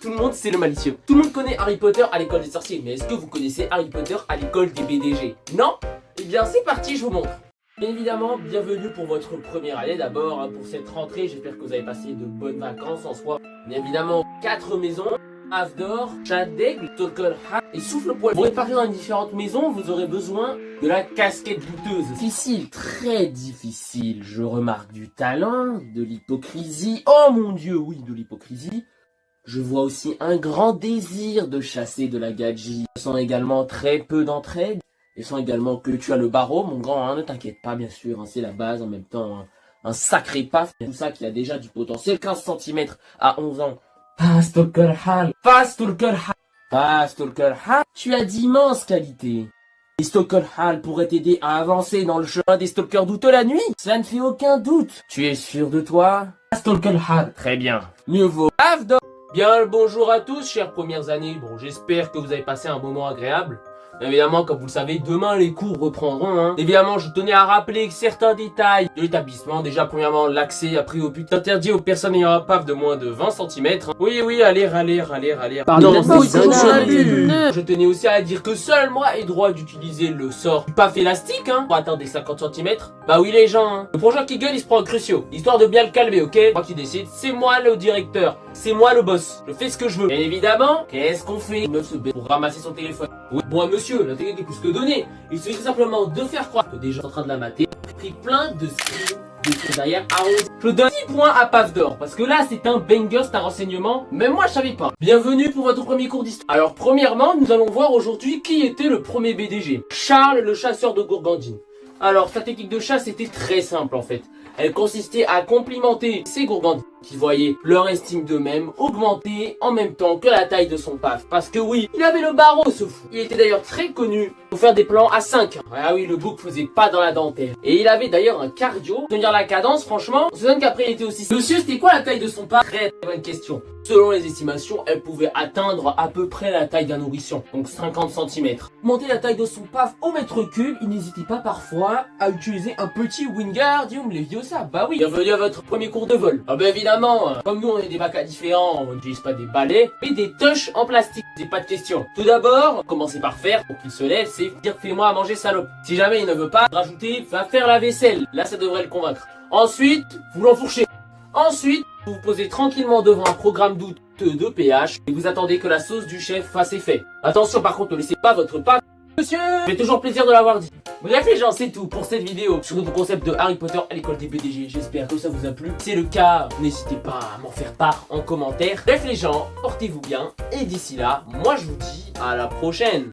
tout le monde, c'est le malicieux. Tout le monde connaît Harry Potter à l'école des sorciers, mais est-ce que vous connaissez Harry Potter à l'école des BDG? Non? Eh bien c'est parti, je vous montre. Bien évidemment, bienvenue pour votre première année d'abord, pour cette rentrée, j'espère que vous avez passé de bonnes vacances en soi. Bien évidemment, 4 maisons, Ave d'or, Chat d'aigle, Tolkien et Souffle poil. Pour réparer dans les différentes maisons, vous aurez besoin de la casquette douteuse. Difficile, très difficile, je remarque du talent, de l'hypocrisie, oh mon dieu, oui, de l'hypocrisie. Je vois aussi un grand désir de chasser de la gadget. Je sens également très peu d'entraide. Et sens également que tu as le barreau, mon grand, hein, ne t'inquiète pas, bien sûr, hein, c'est la base, en même temps, un sacré paf. Tout ça qui a déjà du potentiel, 15 cm à 11 ans. Passe Tolkien, tu as d'immenses qualités. Les Tolkien pourraient t'aider à avancer dans le chemin des stalkers douteux la nuit. Cela ne fait aucun doute. Tu es sûr de toi? Passe Tolkien, très bien. Mieux vaut Avdor. Bien le bonjour à tous, chères premières années. Bon, j'espère que vous avez passé un moment agréable. Évidemment, comme vous le savez, demain les cours reprendront. Hein. Évidemment, je tenais à rappeler que certains détails de l'établissement. Déjà, premièrement, l'accès a pris au but interdit aux personnes ayant un paf de moins de 20 cm. Oui, allez. Pardon, je tenais aussi à dire que seul moi ai droit d'utiliser le sort du paf élastique, hein, pour atteindre des 50 cm. Bah oui, les gens, hein. Le prochain qui gueule, il se prend un crucio. Histoire de bien le calmer, ok? Moi qui décide, c'est moi le directeur. C'est moi le boss. Je fais ce que je veux. Bien évidemment, qu'est-ce qu'on fait? Une meuf se baisse pour ramasser son téléphone. Oui, bon, monsieur, la technique est plus que donnée. Il suffit tout simplement de faire croire que déjà en train de la mater. J'ai pris plein de screens de derrière arrondis. Je donne 10 points à Paf d'or. Parce que là, c'est un banger, c'est un renseignement. Même moi, je savais pas. Bienvenue pour votre premier cours d'histoire. Alors, premièrement, nous allons voir aujourd'hui qui était le premier BDG. Charles, le chasseur de gourgandines. Alors, sa technique de chasse était très simple en fait. Elle consistait à complimenter ses gourgandines qui voyaient leur estime d'eux-mêmes augmenter en même temps que la taille de son paf. Parce que oui, il avait le barreau ce fou. Il était d'ailleurs très connu pour faire des plans à 5. Ah oui, le bouc faisait pas dans la dentelle. Et il avait d'ailleurs un cardio. Tenir la cadence, franchement, on se donne qu'après il était aussi... Monsieur, c'était quoi la taille de son paf? Très bonne question. Selon les estimations, elle pouvait atteindre à peu près la taille d'un nourrisson, donc 50 cm. Monter la taille de son paf au mètre cube, il n'hésitait pas parfois à utiliser un petit Wingardium Leviosa. Bah oui, bienvenue à votre premier cours de vol. Ah bah évidemment, comme nous on est des bacs à différents, on n'utilise pas des balais, mais des touches en plastique, c'est pas de question. Tout d'abord, commencez par faire, pour qu'il se lève, c'est dire fais-moi à manger salope. Si jamais il ne veut pas, rajouter va faire la vaisselle. Là ça devrait le convaincre. Ensuite, vous l'enfourchez. Ensuite, vous vous posez tranquillement devant un programme douteux de pH et vous attendez que la sauce du chef fasse effet. Attention par contre, ne laissez pas votre pâte. Monsieur, ça fait toujours plaisir de l'avoir dit. Bref les gens, c'est tout pour cette vidéo sur le concept de Harry Potter à l'école des BDG. J'espère que ça vous a plu. Si c'est le cas, n'hésitez pas à m'en faire part en commentaire. Bref les gens, portez-vous bien et d'ici là, moi je vous dis à la prochaine.